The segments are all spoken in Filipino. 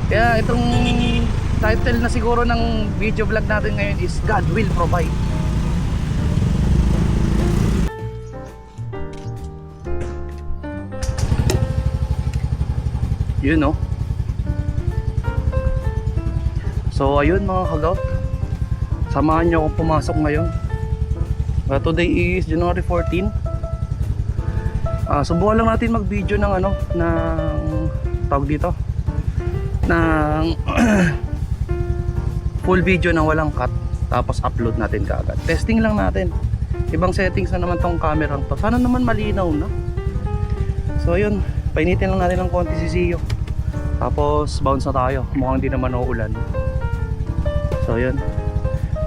Kaya itong title na siguro ng video vlog natin ngayon is God Will Provide. Yun no. So ayun mga kagaw, samahan nyo akong pumasok ngayon. Today is January 14. Subukan lang natin mag video ng ano, ng tawag dito, ng full video ng walang cut, tapos upload natin kaagad. Testing lang natin, ibang settings na naman tong camera to, sana naman malinaw na. So ayun, painitin lang natin ng konti si Zio, tapos bounce na tayo. Mukhang di naman uulan. So ayun,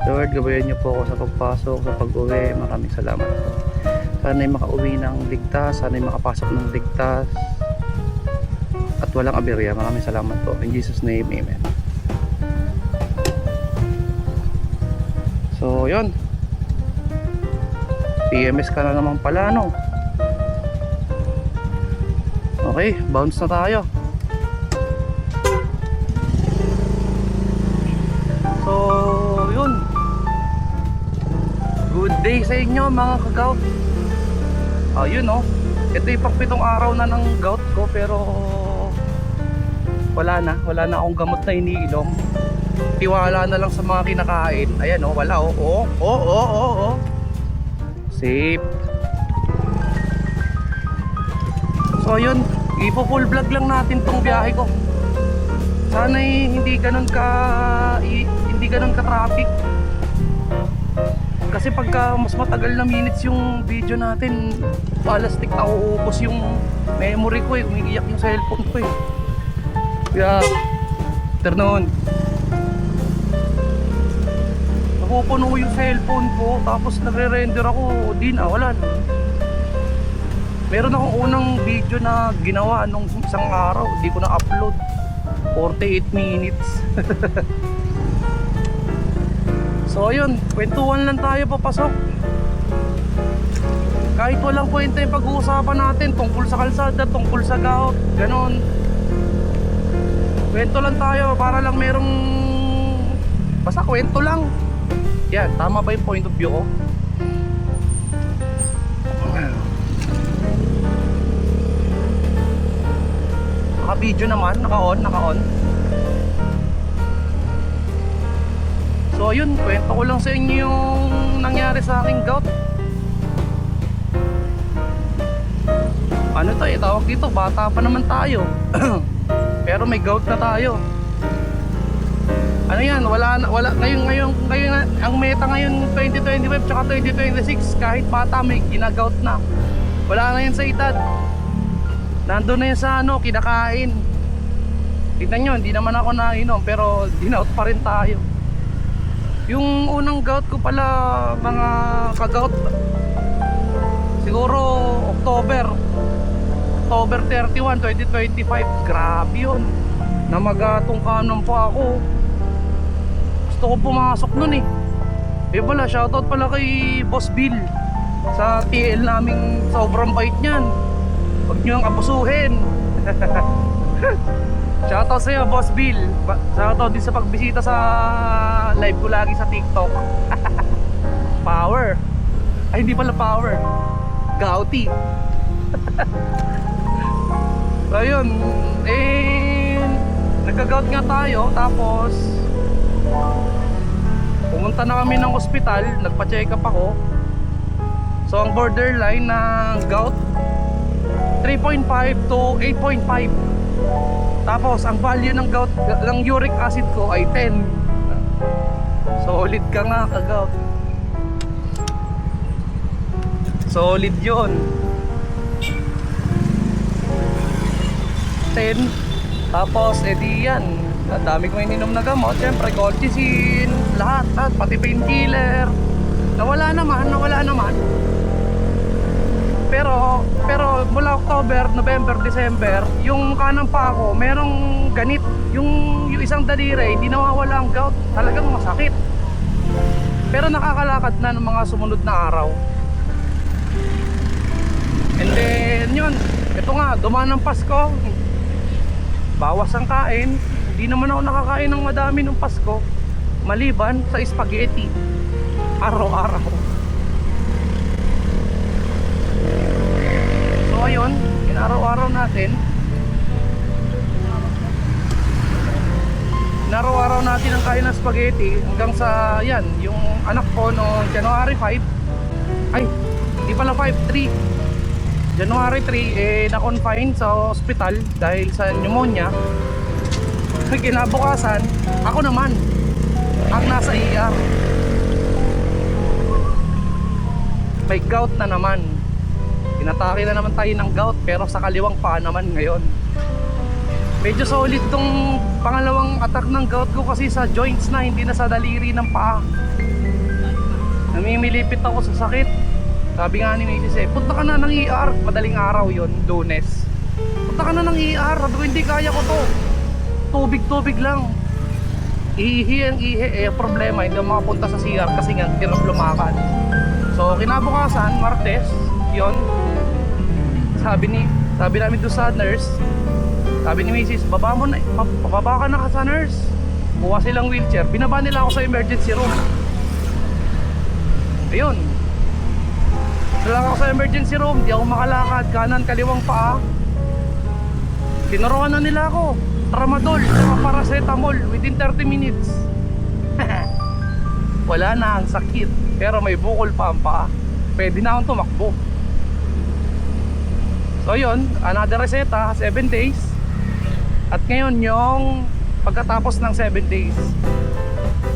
Lord, gabayan niyo po ako sa pagpasok, sa pag-uwi. Maraming salamat po. Sana'y makauwi ng ligtas, sana'y makapasok ng ligtas at walang aberya. Maraming salamat po. In Jesus' name, amen. So yun, PMS ka na naman pala, no? Okay, bounce na tayo. So yun, good day sa inyo mga kagaw. Yun no, ito yung pang-pitong araw na ng gout ko, pero wala na akong gamot na iniinom. Tiwala na lang sa mga kinakain. Ayan oh, wala oh. Safe. So yun, ipo-full vlog lang natin tong biyahe ko. Sana'y hindi ganun ka traffic. Kasi pagka mas matagal na minutes yung video natin, palastik na uubos yung memory ko eh. Umiiyak yung cellphone ko eh. Kaya turn. Napupuno yung cellphone ko, tapos nagre-render ako, di na, wala na. Meron akong unang video na ginawa nung isang araw, di ko na upload. 48 minutes. So ayun, kwentuhan lang tayo papasok. Kahit walang kwenta yung pag-uusapan natin tungkol sa kalsada, tungkol sa gout, ganon. Kwento lang tayo para lang merong, basta kwento lang. Yan, tama ba yung point of view ko? Naka-video naman, naka-on. So ayun, kwento ko lang sa inyo yung nangyari sa aking gout. Ano to eh, tawag dito, bata pa naman tayo. Pero may gout na tayo. Ano yan, wala ngayon ang meta ngayon 2025 tsaka 2026, kahit bata may ginagout na. Wala na yan sa edad. Nandun na yan sa ano, kinakain. Tignan nyo, hindi naman ako nainom, pero dinout pa rin tayo. Yung unang gout ko pala mga ka-gout, siguro October 31, 2025. Grabe yun, namagatungkanan pa ako. Gusto ko pumasok nun eh. Pala, shoutout pala kay Boss Bill sa TL naming, sobrang bait niyan. Huwag nyo ang abusuhin. Shoutout sa'yo Boss Bill. Shoutout din sa pagbisita sa live ko lagi sa TikTok. Power. Ay hindi pala power, Gouty. So ayun, nagka-gout nga tayo. Tapos pumunta na kami ng ospital, nagpa-check up ako. So ang borderline ng gout 3.5 to 8.5. Tapos ang value ng gout, ng uric acid ko ay 10. Solid ka nga ka-gout. Solid yun. 10. Tapos edi yan, ang dami kong ininom na gamot. Siyempre colchicine, lahat, pati painkiller. Nawala naman. Pero mula October, November, December, yung kanang pa ako, merong ganit. Yung isang daliri, hindi nawawala ang gout. Talagang masakit. Pero nakakalakad na ng mga sumunod na araw. And then yun, ito nga, dumaan ng Pasko. Bawas ang kain, Di naman ako nakakain ng madami nung Pasko, maliban sa spaghetti araw-araw. So ayun, inaraw-araw natin. Inaraw-araw natin ang kain ng spaghetti hanggang sa yan, yung anak ko no January 5. Ay, hindi pala 5, 3. January 3 na-confine sa hospital dahil sa pneumonia. Kinabukasan, ako naman ang nasa ER. May gout na naman. Inatake na naman tayo ng gout, pero sa kaliwang paa naman ngayon. Medyo solid tong pangalawang attack ng gout ko kasi sa joints na, hindi na sa daliri ng paa. Namimilipit ako sa sakit. Sabi nga ni Mrs. punta ka na ng ER. Madaling araw yon, Lunes. Punta ka na ng ER. Sabi ko, hindi kaya ko to. Tubig lang. Ihi ang ihi. Problema, hindi ako makapunta sa CR kasi nga hirap lumakad. So kinabukasan, Martes, yon. Sabi namin doon sa nurse, sabi ni Mrs. baba ka na sa nurse. Buwa silang wheelchair. Binaba nila ako sa emergency room. Ayun. Dala ako sa emergency room, di ako makalakad, kanan kaliwang paa. Tinuruan na nila ako tramadol, paracetamol within 30 minutes. Wala na ang sakit, pero may bukol pa ang paa. Pwede na akong tumakbo. So yun, another reseta, 7 days. At ngayon yung pagkatapos ng 7 days,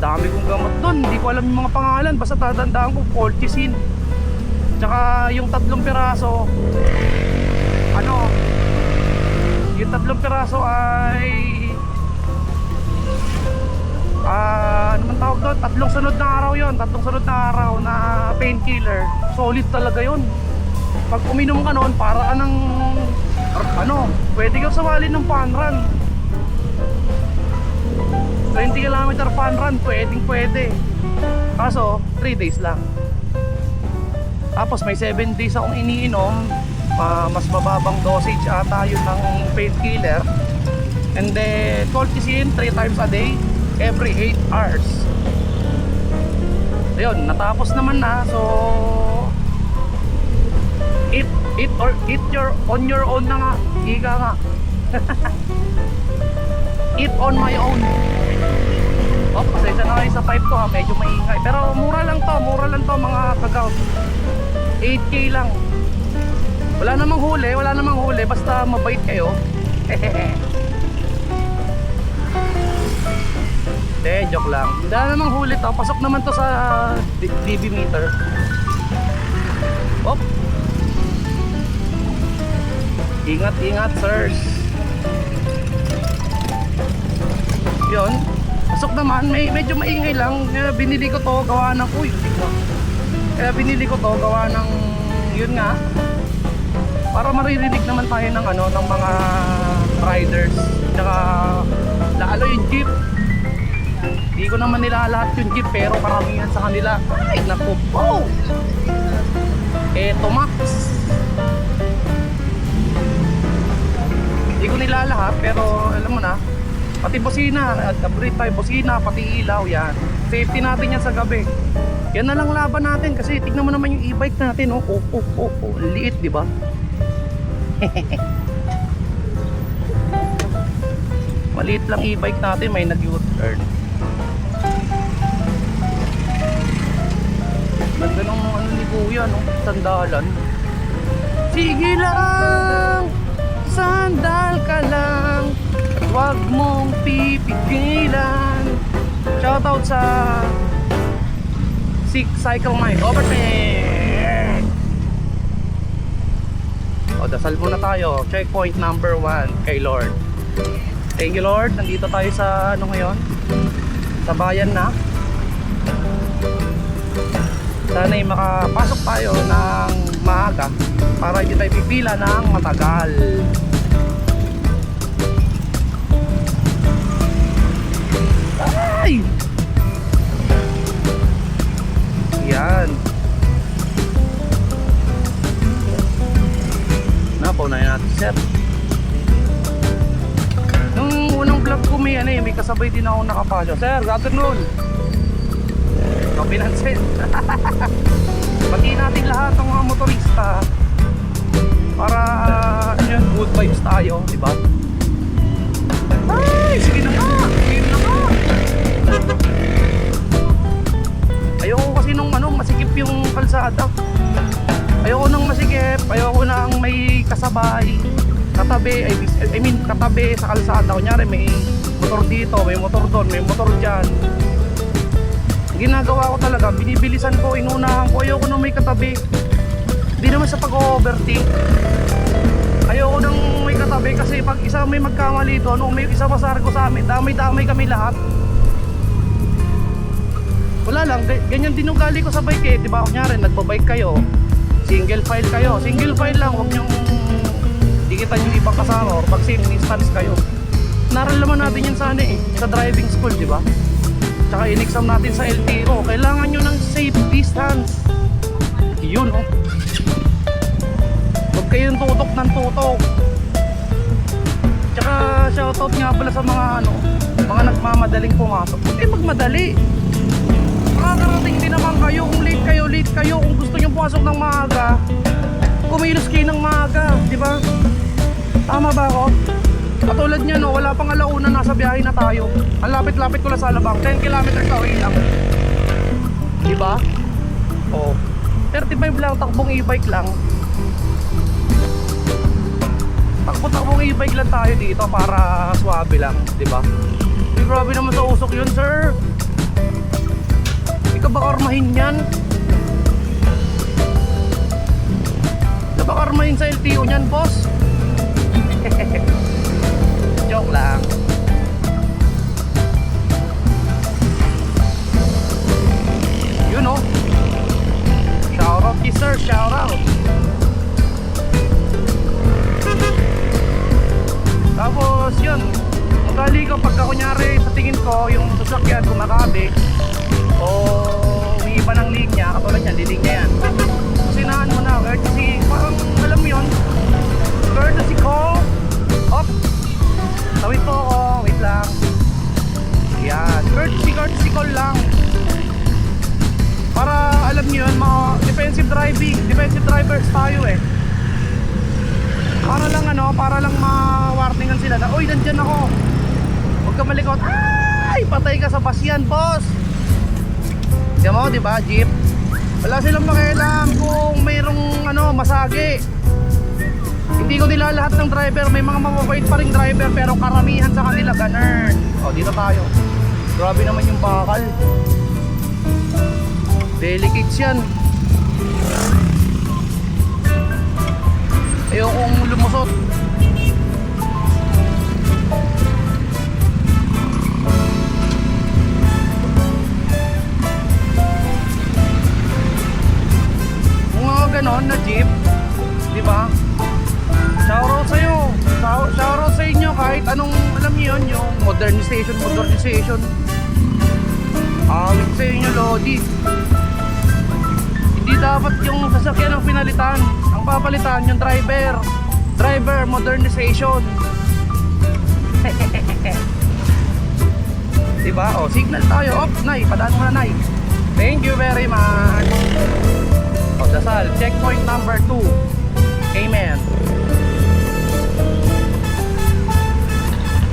dami kong gamot doon. Hindi ko alam yung mga pangalan, basta tatandaan ko colchicine. Tsaka yung 3 piraso, yung 3 piraso ay ano man tawag doon? 3 sunod na araw yon, 3 sunod na araw na painkiller. Solid talaga yon. Pag uminom ka noon, para ka ng pwede ka sumali ng fun run. 20 km fun run, pwede. Kaso 3 days lang. Tapos may 7 days akong iniinom, mas mababang dosage ata yun ng painkiller. And then colchicine 3 times a day, every 8 hours. Ayun, natapos naman na. So eat your on your own na nga. Ika nga. Eat on my own. Oh, pasensya na kayo sa pipe ko ha, medyo maingay. Pero mura lang to mga kagaw. 8K lang. Wala namang huli, basta mabait kayo. Joke lang. Wala namang huli to, pasok naman to sa DB meter. Op. Ingat, sirs. Yun. Pasok naman, medyo maingay lang. Binili ko to gawa ng yun nga, para maririnig naman tayo ng ng mga riders. Tsaka lalo yung jeep. Hindi ko naman nila lahat yung jeep, pero karamihan sa kanila. Ay naku po. Eto Max. Hindi ko nila lahat, pero alam mo na, pati busina, upgrade tayo busina, pati ilaw, yan. Safety natin yan sa gabi. Yan na lang laban natin kasi tignan mo naman yung e-bike natin, oh. Liit, di ba? Maliit lang e-bike natin, may nag-U-turn. Ganda ng ni Kuya, no? Sandalan. Sige lang, sandal ka lang, huwag mong pipigilan. Shoutout sa Cycle Mind Overtake. O, dasal muna tayo. Checkpoint number 1 kay Lord. Thank you Lord. Nandito tayo sa ngayon, sa bayan na. Sana'y makapasok tayo ng maaga para hindi tayo pipila ng matagal. Ay! Yan. Napaunayan natin sir. Nung unang vlog ko may magkasabay din ako nakapasyo. Sir, good afternoon. Kapinansin. Pati natin lahat ng mga motorista para yun, good vibes tayo, di ba? Ay, sige na nga. Sige na nga. Ayoko kasi nung masikip yung kalsada. Ayoko nang masikip, ayoko nang may kasabay, katabi, katabi sa kalsada. Kunyari may motor dito, may motor doon, may motor dyan. Ginagawa ko talaga, binibilisan ko, inunahan ko, ayoko nang may katabi. Hindi naman sa pag-overtake. Ayoko nang may katabi kasi pag isa may magkamali doon, o may isa masargo sa amin, damay-damay kami lahat. Wala lang, ganyan din yung gali ko sa bike eh. Diba, kunyari, nagbabike kayo, single file kayo, single file lang, huwag nyong dikitan yung ibang kasama or pag same instance kayo. Naralaman natin yan sana eh, sa driving school, diba? Tsaka in-exam natin sa LTO, kailangan nyo ng safe distance. Yun oh. Huwag kayong tutok ng tutok. Tsaka shoutout nga pala sa mga mga nagmamadaling pumasok. Hindi magmadali. Makakarating din naman kayo. Kung late kayo. Kung gusto nyo pumasok ng maaga, kumilos kayo ng maaga, di ba? Tama ba ako? Katulad nyo, no, wala pang alauna, nasa biyahe na tayo. Ang lapit-lapit ko lang sa Alabang, 10 kilometers away lang. Di ba? Oh, 35 lang, takbong e-bike lang. Takbo-takbong e-bike lang tayo dito para swabe lang, di ba? Ay, grabe naman sa usok yun, sir. Hindi ka ba karmahin yan? Hindi ka ba karmahin sa LTO nyan, boss? Joke lang. You know, shout out kay sir, shout out. Tapos yun, ugali ko pagka kunyari sa tingin ko yung sasakyan kumakabi o umiiba ng linya, katulad yan, linya yan, sinahan mo na, courtesy, parang alam mo yun, courtesy call, op, tawid po ako, wait lang, yan, courtesy call lang, para alam nyo yun, mga defensive drivers tayo eh, para lang ma-warningan sila na, uy, nandyan ako, huwag ka malikot, ay, patay ka sa basyan, boss. Diyan mo, diba, jeep, wala silang makialam kung mayroong masagi. Hindi ko nila lahat ng driver, may mga mababait pa ring driver, pero karamihan sa kanila ganun. O, dito tayo, grabe naman yung bakal, delicates yan. Ayokong lumusot. Mga ganon na jeep, di ba? Shoutout sa'yo, shoutout sa inyo kahit anong alam niyo yun, yung modernization. Awit sa inyo, Lodi. Hindi dapat yung sasakyan ang pinalitan. Ang papalitan yung driver modernization. Diba? O, signal tayo. Op, Nay, padaan mo na, Nay. Thank you very much. O, dasal, checkpoint number 2. Amen.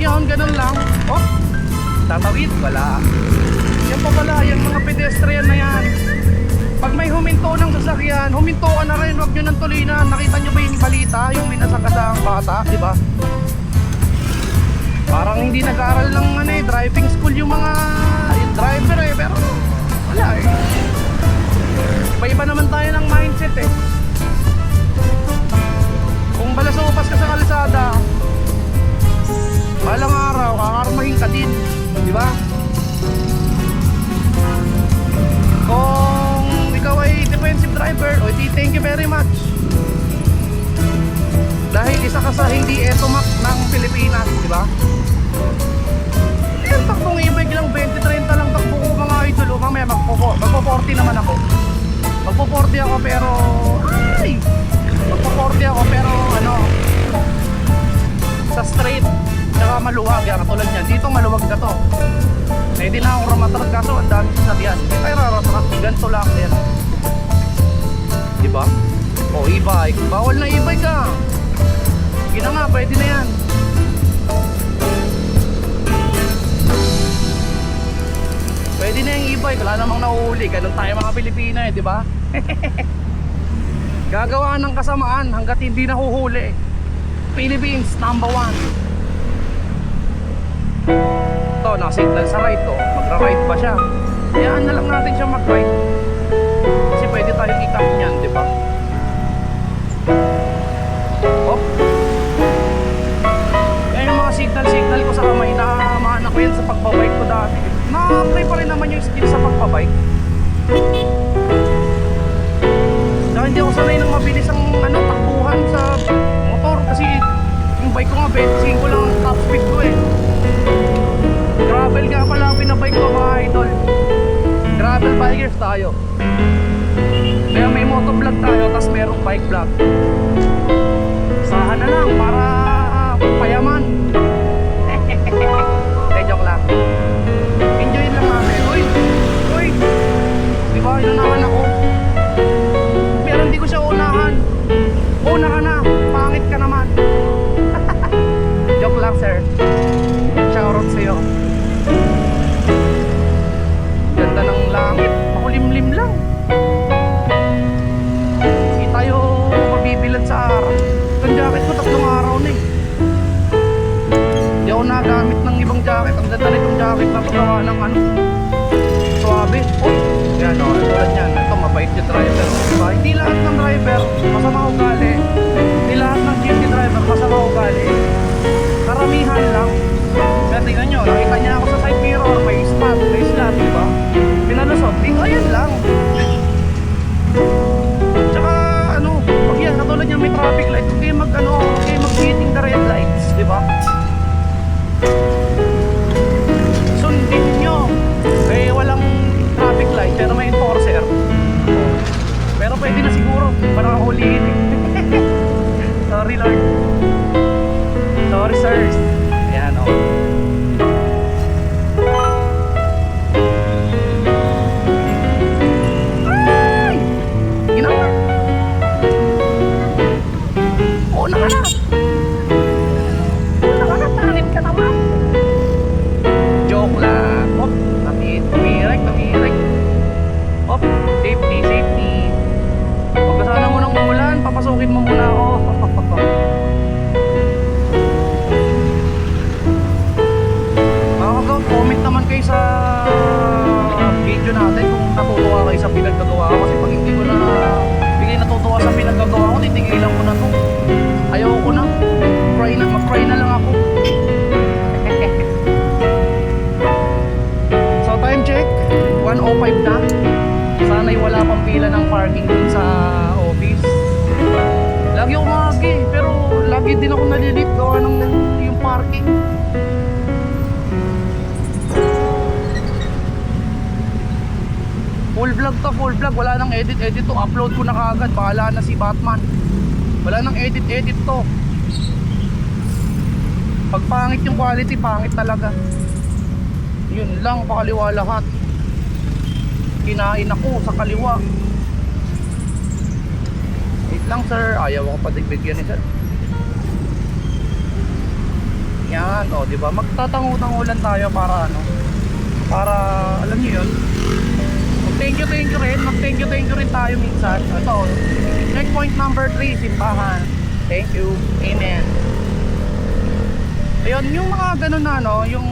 Yun, ganun lang. Op, tatawid, wala. Yan pa pala, yung mga pedestrian na yan, pag may huminto ng sasakyan, huminto ka na rin, huwag nyo nang tulinan. Nakita nyo ba yung balita, yung may nasakasang bata, di ba? Parang hindi nag-aaral ng driving school yung mga driver eh, pero wala eh. Iba-iba naman tayo ng mindset eh. Kung balasupas ka sa kalsada, balang araw, kakarmahin ka din, di ba? Kung ikaw ay defensive driver, o di thank you very much. Dahil isa ka sa hindi etomak ng Pilipinas, di ba? Yan, takbong e-bike lang, 20-30 lang takbo ko mga idol. Mamaya magpo-40 naman ako. Magpo-40 ako pero, magpo-40 ako pero sa straight, saka maluwag yan, katulad niyan. Dito maluwag ka to. Eh di na ako ramatrat kaso ang dami sasakyan. Hindi tayo raratrat, ganito lang din. Diba? O e-bike, bawal na e-bike ka. Sige na nga, pwede na yan. Pwede na yung e-bike, wala namang nahuhuli. Ganun tayo mga Pilipino eh, diba? Gagawa ng kasamaan hanggat hindi nahuhuli. Philippines, number 1. Ito, naka-signal sa right to. Magra-right pa siya. Hayaan na lang natin siya mag-right. Kasi pwede tayong i-cut niyan, di ba? Oh. Yan yung mga signal ko sa kamay. Nakamahan ako yan sa pagbabike ko dati. Na-apply pa rin naman yung skill sa pagbabike. Dahil hindi ako sanay ng mabilis ang takbuhan sa motor. Kasi yung bike ko nga 25 lang ang top speed ko eh. Gravel nga pala ang pinabike ko mga idol. Gravel bikers tayo. Kaya may motovlog tayo, tapos merong bike vlog. Sahan na lang para payaman. Joke lang. Enjoy lang natin. Uy! Diba, inunahan ako. Pero hindi ko siya unahan. Una ka na, pangit ka naman. Joke lang sir. Shoutout sa'yo. Ganda ng langit, makulimlim lang. Hindi tayo mabibilad sa araw. Itong jacket ko 3 araw na eh. Hindi ako nagamit ng ibang jacket. Ang ganda na itong jacket na ito, gawa ng suabe. Oh, yan o, tulad yan. Ito, mabait yung driver. Diba? Hindi lahat ng driver masama ugali. Hindi lahat ng jeepney driver masama ugali. Karamihan lang. Kaya tingnan nyo, nakita niya ako sa side mirror, may spot, may slot, diba? Pinalusot, ayan lang. Tsaka pag yan, katulad niya may traffic light, huwag kayo mag-hitting the red lights, diba? Sundin nyo. Eh, walang traffic light, pero may enforcer. Pero pwede na siguro, parang huliin eh. Sorry Lord. Sorry sirs. Ayan o. Ay! Ginawa! Una ka na! Una ka na, tanit ka naman! Joke lang. Hop, tumirik. Hop, safety. Huwag ka sana munang umulan, papasukin mo muna ako. Comment naman kayo sa video natin kung natutuwa kayo sa pinagagawa ko. Kasi pag hindi natutuwa sa pinagagawa ko, titigilan ko na to. Ayoko na. Mag-cry na lang ako. So time check, 1:05 na. Sana'y wala pang pila ng parking dun sa office. Lagi ako magi, pero lagi din ako nalilit gawa ng yung parking. Full vlog, wala nang edit to, upload ko na kagad, bahala na si Batman. Wala nang edit to. Pag pangit yung quality, pangit talaga. Yun lang, pakaliwa lahat. Kinain ako sa kaliwa. Wait lang sir, ayaw ako padigbigyan ni sir. Yan, o diba, magtatango-tangulan tayo para para alam niyo yun. Thank you rin. Mag-thank you rin tayo minsan. Ito, checkpoint number 3, simbahan. Thank you. Amen. Ayun, yung mga ganun na yung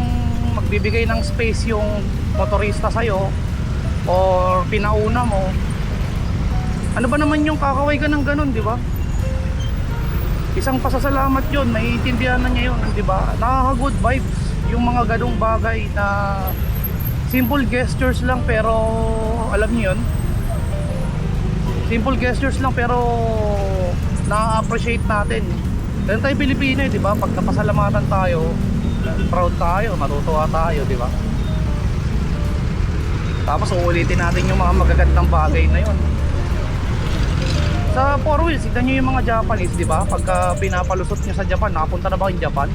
magbibigay ng space yung motorista sa'yo or pinauna mo. Ano ba naman yung kakaway ka ng ganun, di ba? Isang pasasalamat yun, maiintindihan na niya yun, di ba? Nakaka-good vibes yung mga ganung bagay na simple gestures lang pero alam niyo yun, simple gestures lang pero na-appreciate natin. Ganun tayo Pilipino di ba? Pag napasalamatan tayo, proud tayo, matutuwa tayo, di ba? Tapos uulitin natin yung mga magagandang bagay na yun. Sa 4 wheels, tignan nyo yung mga Japanese, di ba? Pagka pinapalusot nyo sa Japan, nakapunta na ba kayong Japan?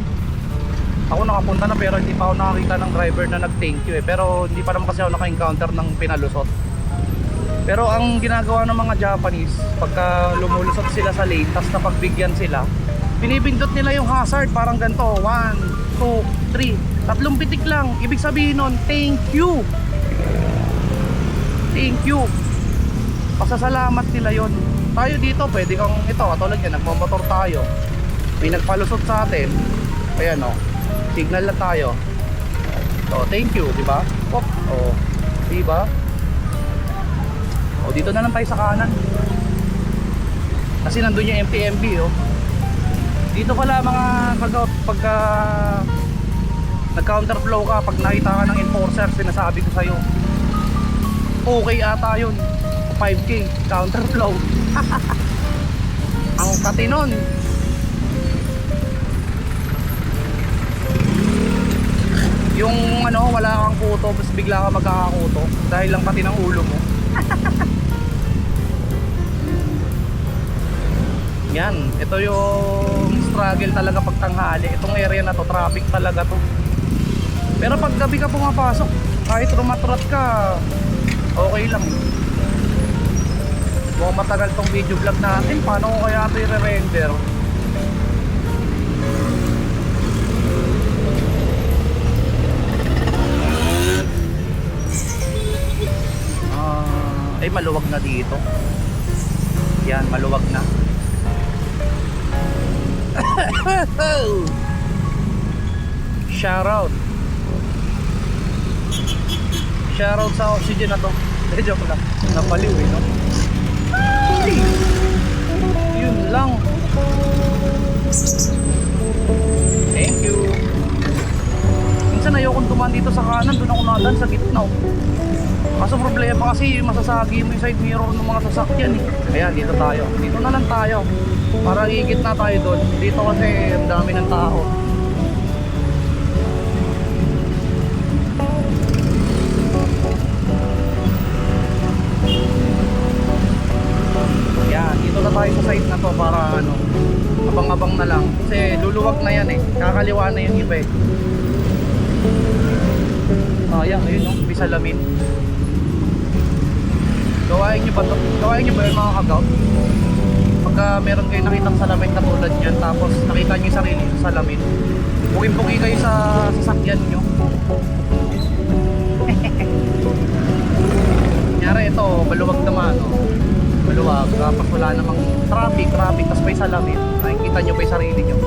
Ako nakapunta na pero hindi pa ako nakakita ng driver na nag-thank you eh. Pero hindi pa naman kasi ako naka-encounter ng pinalusot. Pero ang ginagawa ng mga Japanese, pagka lumulusot sila sa lane, tapos napagbigyan sila, pinipindot nila yung hazard parang ganito, 1, 2, 3, tatlong pitik lang. Ibig sabihin nun, thank you. Thank you. Pasasalamat nila yon. Tayo dito, pwede kang ito, katulad yan, nagmamotor tayo. May nagpalusot sa atin. Ayan o, signal na tayo. So, thank you, di ba? Oh, di ba? O, dito na lang tayo sa kanan. Kasi nandun yung MTMB, oh. Dito pala mga kagaw, pagka nag-counterflow ka, pag nakita ka ng enforcer, sinasabi ko sa'yo, okay ata yun. 5K, counterflow. Ang katinon. Yung ano, wala kang kuto, tapos bigla ka magkakakuto dahil lang pati ng ulo mo. Yan, ito yung struggle talaga pag tanghali. Itong area na to, traffic talaga to. Pero pag gabi ka pumapasok, kahit rumatrat ka, okay lang. Mukhang matagal tong video vlog natin. Paano ko kaya ito i-render? Ay, maluwag na dito. Yan, maluwag na. Shoutout. Shoutout sa oxygen na to. Joke lang. Napaliw eh, no? Ay! Yun lang. Thank you. Minsan ayokong tumaan dito sa kanan. Doon ako nadan sa gitna. Kaso problema kasi masasagi mo yung side mirror ng mga sasakyan eh. Kaya dito tayo. Dito na lang tayo. Para higit na tayo doon. Dito kasi ang dami ng tao. Yan, dito na tayo sa side na to para ano, abang-abang na lang. Kasi luluwag na yan eh. Kakaliwa na yung iba eh. Yan, ayun no, may salamin. Gawain nyo ba ito? Gawain nyo ba yun mga kagaw? Pagka meron kayo nakitang salamin katulad nyan, tapos nakita nyo yung sarili sa salamin, bugin-bugi kayo sa sasakyan nyo. Kunyari ito, maluwag naman, no? Maluwag, tapos wala namang traffic, tapos may salamin. Nakikita nyo ba yung sarili nyo?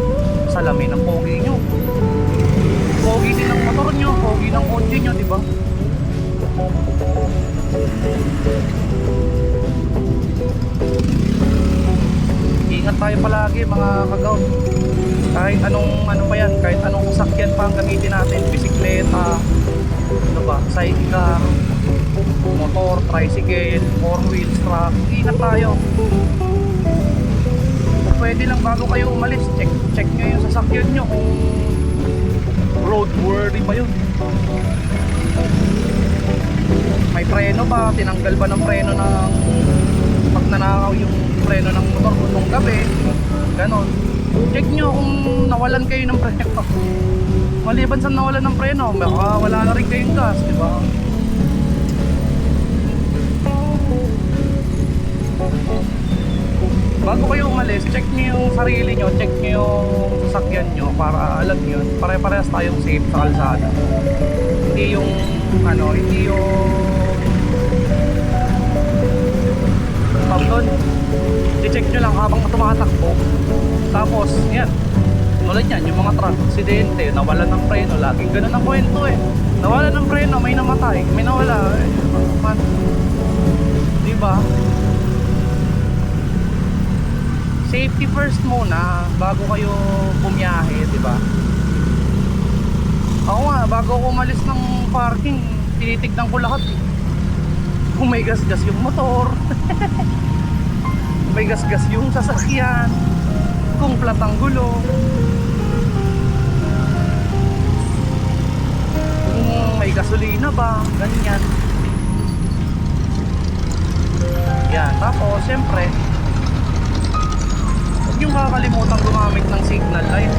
Salamin ang pogi nyo. Pogi din ng motor nyo, pogi ng kotse nyo, diba? Ingat tayo palagi mga kagaw. Kahit anong ano pa yan, kahit anong sasakyan pa ang gamitin natin, bisikleta, ano ba, sidecar, motor, tricycle, four wheels, truck, ingat tayo. Pwede lang bago kayo umalis, check nyo yung sasakyan nyo kung roadworthy ba yun. May preno ba? Tinanggal ba ng preno ng pag nanakaw yung preno ng motor ko nung gabi? Ganon. Check nyo kung nawalan kayo ng preno. Maliban sa nawalan ng preno, wala na rin kayong gas, di ba? Bago kayo umalis, check nyo yung sarili nyo, check nyo yung sasakyan nyo para alam nyo, pare-parehas tayong safe sa kalsada. Hindi yung ano, hindi yung doon, i-check nyo lang habang tumatakbo. Tapos, yan, tulad yan, yung mga truck, aksidente, nawalan ng preno, laging ganun ang kwento eh. Nawalan ng preno, may namatay, may nawala, diba? Safety first muna bago kayo bumiyahe, diba? Ako nga, bago ako umalis ng parking, tinitignan ko lahat eh. Kung may gas-gas yung motor, may gas-gas yung sasakyan, kung flat ang gulo, kung may gasolina ba, ganyan. Yan, tapos syempre huwag yung kakalimutan gumamit ng signal light.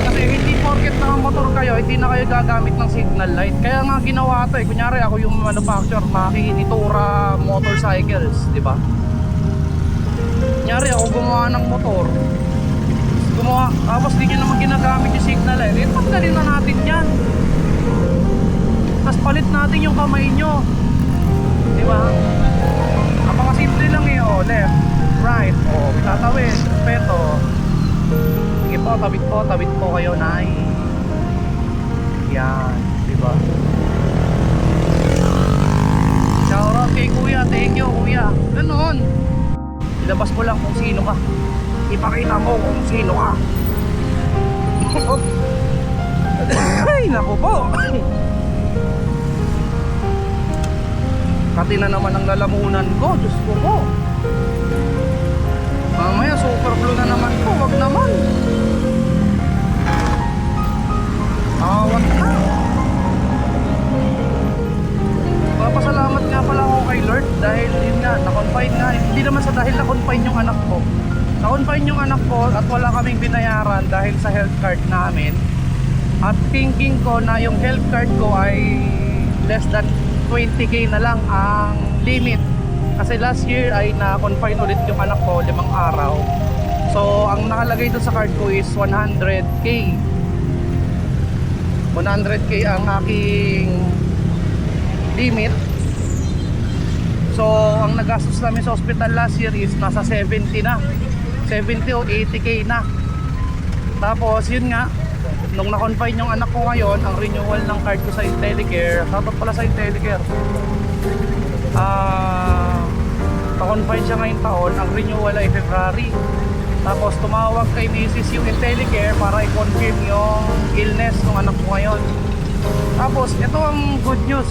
Kasi hindi porket nakamotor kayo, hindi na kayo gagamit ng signal light. Kaya nga ginawa ito eh. Kunyari ako yung manufacturer, Maki Nitora Motorcycles, di ba? Kunyari ako gumawa ng motor, tapos di nyo naman ginagamit yung signal light, eh tanggalin na natin yan. Tapos palit natin yung kamay nyo, di ba? Napakasimple lang eh, oh, left, right, oh, tatawid, peto. Sige po, tabit po kayo, nay. Yan, di ba? Shoutout kay kuya, thank you kuya. Ganon. Ilabas mo lang kung sino ka. Ipakita mo kung sino ka. Ay, naku po. Kati na naman ang lalamunan ko, Diyos ko po. Mamaya super blue na naman po, wag naman. Wag na. Papasalamat nga pala ako kay Lord dahil yun nga, na-confine nga. Hindi naman sa dahil na-confine yung anak ko. Na-confine yung anak ko at wala kaming binayaran dahil sa health card namin. At thinking ko na yung health card ko ay less than 20k na lang ang limit. Kasi last year ay na-confine ulit yung anak ko 5 araw. So ang nakalagay doon sa card ko is 100k. 100k ang aking limit. So ang nagastos namin sa hospital last year is nasa 70 na. 70 o 80k na. Tapos yun nga, nung na-confine yung anak ko ngayon, ang renewal ng card ko sa Intellicare, shoutout pala sa Intellicare. Pa-confine siya ngayong taon, ang renewal ay February. Tapos tumawag kay Mrs. yung Intellicare para i-confirm yung illness ng anak ko ngayon. Tapos ito ang good news.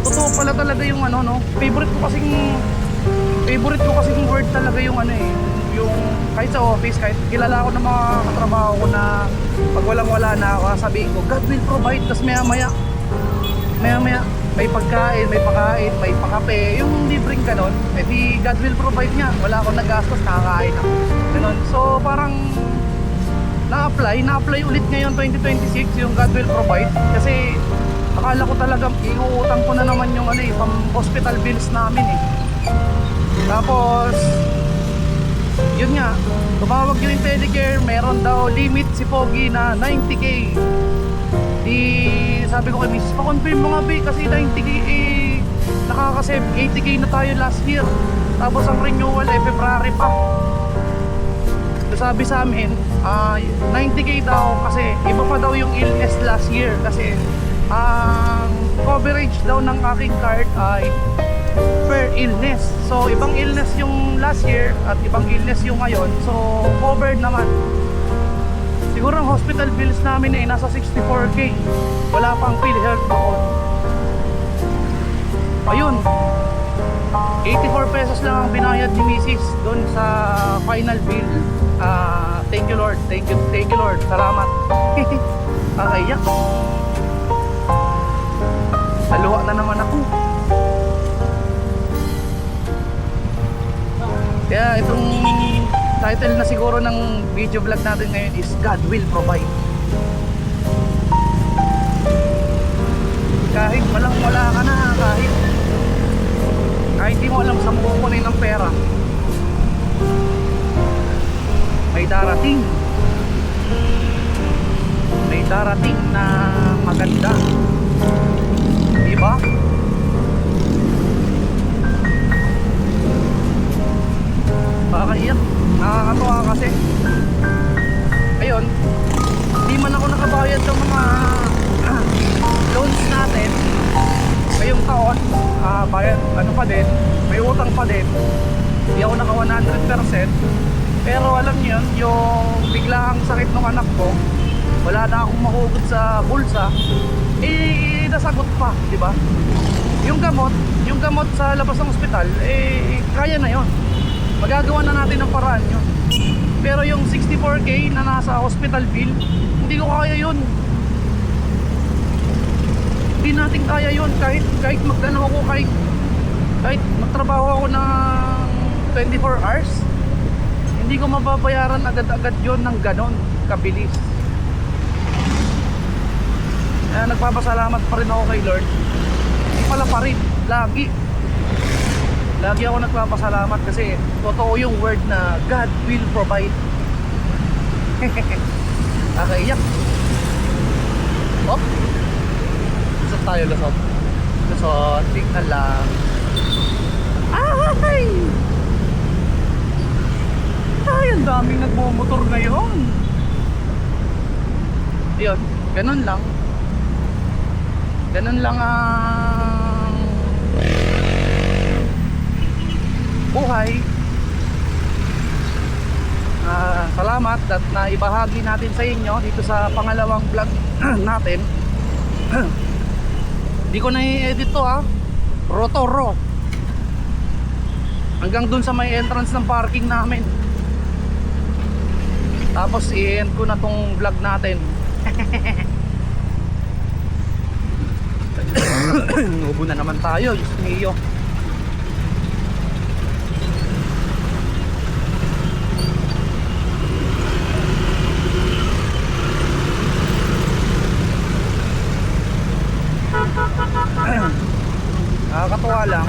Totoo pala talaga yung ano, no? Favorite ko kasing word talaga yung ano eh, yung kahit sa office, kahit kilala ko ng mga katrabaho ko na pag walang-wala na ako, sabihin ko, God will provide. Tapos maya-maya may pagkain, may pakain, may pakape, yung libreng ganon, eh di God will provide nga. Wala akong nagastos, nakakain ako ganon. So parang na-apply ulit ngayon 2026 yung God will provide. Kasi akala ko talaga iuutang ko na naman yung ano eh, pang hospital bills namin eh. Tapos yun nga, tumawag yung Intellicare, meron daw limit si Pogi na 90k. Di sabi ko kay Mrs. pa-confirm mo nga ba kasi 90k eh, nakakasave 80k na tayo last year. Tapos ang renewal eh February pa. So sabi sa amin 90k daw kasi iba pa daw yung illness last year. Kasi ang coverage daw ng aking card ay per illness. So ibang illness yung last year at ibang illness yung ngayon. So covered naman. Siguro ang hospital bills namin ay nasa 64k. Wala pang PhilHealth doon. Ayun, 84 pesos lang ang binayad ni Mrs. doon sa final bill. Thank you Lord, thank you Lord, salamat. Nakaiyak. Naluha na naman ako. Kaya itong title na siguro ng video vlog natin ngayon is God will provide. Kahit walang-wala ka na, kahit di mo alam saan mo kukunin ng pera, may darating na maganda, diba? Nakakaiyak, nakakatuwa kasi ayun, di man ako nakabayad ng mga loans natin ngayong taon. Bayad, ano pa din, may utang pa din, di ako naka 100%. Pero alam niyo yun, yung biglaang sakit ng anak ko, wala na akong mahugot sa bulsa, eh nasagot pa, di ba? Yung gamot sa labas ng ospital, eh kaya na yon, magagawa na natin ng paraan yun. Pero yung 64k na nasa hospital bill, hindi ko kaya yun. Hindi natin kaya yun. Kahit magdano ako, kahit magtrabaho ako ng 24 hours, hindi ko mababayaran agad-agad yun ng ganon kabilis. na nagpapasalamat pa rin ako kay Lord. Hindi pala pa rin, lagi ako nagpapasalamat kasi totoo yung word na God will provide. Nakaiyak. Oh, lusot tayo, lusot. Tingnan lang. Ay! Ay, ang daming nagmumotor ngayon. Yun, ganun lang. Ganun lang ang buhay. Salamat at naibahagi natin sa inyo dito sa pangalawang vlog natin. Di ko na i-edit to ha. Rotoro. Hanggang dun sa may entrance ng parking namin. Tapos i-end ko na tong vlog natin. Ubo na naman tayo, Diyos mio. Nakakatuwa lang.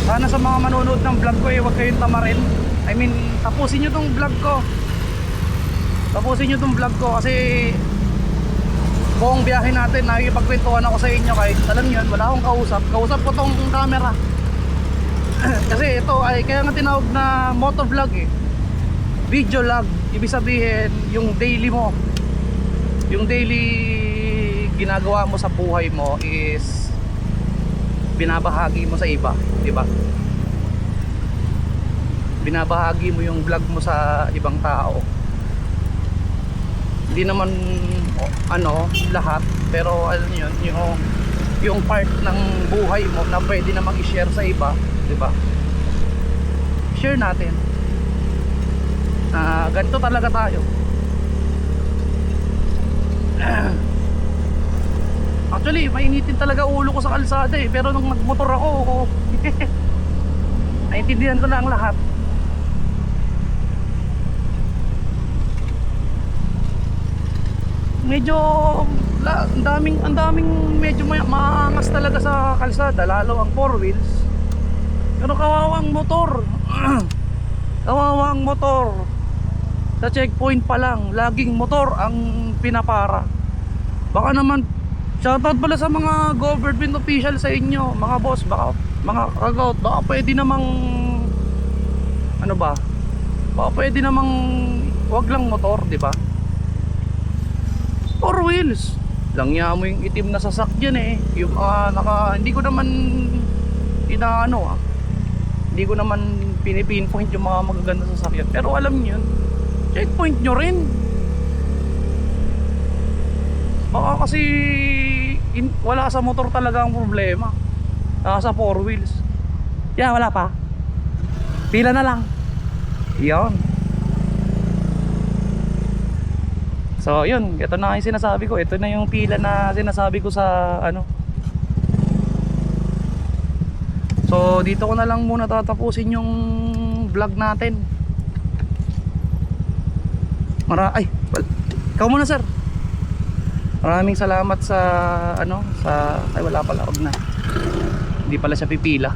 Sana sa mga manonood ng vlog ko huwag kayong tamarin. I mean, tapusin nyo tong vlog ko. Tapusin nyo tong vlog ko kasi buong biyahe natin nakikipagkwentuhan ako sa inyo kahit alam nyo wala akong kausap ko tong camera. Kasi ito ay kaya nga tinawag na motovlog eh, video log. Ibig sabihin yung daily mo, yung daily ginagawa mo sa buhay mo is binabahagi mo sa iba, di ba? Binabahagi mo yung vlog mo sa ibang tao. Hindi naman lahat, pero ano yun, yung part ng buhay mo na pwede namang i-share sa iba, di ba? Share natin. Ganito talaga tayo. Actually, mainitin talaga ulo ko sa kalsada eh, pero nung nagmotor ako, naintindihan ko na ang lahat. Medyo ang daming medyo maangas talaga sa kalsada, lalo ang four wheels. Pero kawawang motor. Kawawang motor. Sa checkpoint pa lang, laging motor ang pinapara. Baka naman shoutout pala sa mga government official sa inyo, mga boss, baka mga kagaut, baka pwede namang baka pwede namang wag lang motor, di ba? Four wheels. Langya mo yung itim na sasakyan eh. Yung hindi ko naman hindi ko naman pinipinpoint yung mga magaganda sasakyan. Pero alam niyo yun, checkpoint nyo rin. Baka kasi wala sa motor talaga ang problema. Sa four wheels. Wala pa. Pila na lang. Yan. So yun, ito na yung sinasabi ko. Ito na yung pila na sinasabi ko sa So dito ko na lang muna tatapusin yung vlog natin. Ikaw muna sir. Maraming salamat sa ay wala pala, wag na. Hindi pala siya pipila.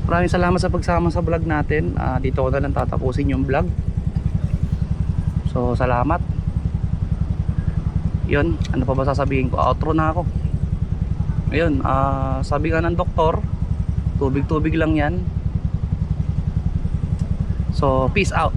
Maraming salamat sa pagsama sa vlog natin. Dito ko na lang tatapusin yung vlog. So salamat. Yun, ano pa ba sasabihin ko? Outro na ako. Ayun, sabi nga ng doktor, tubig-tubig lang yan. So peace out.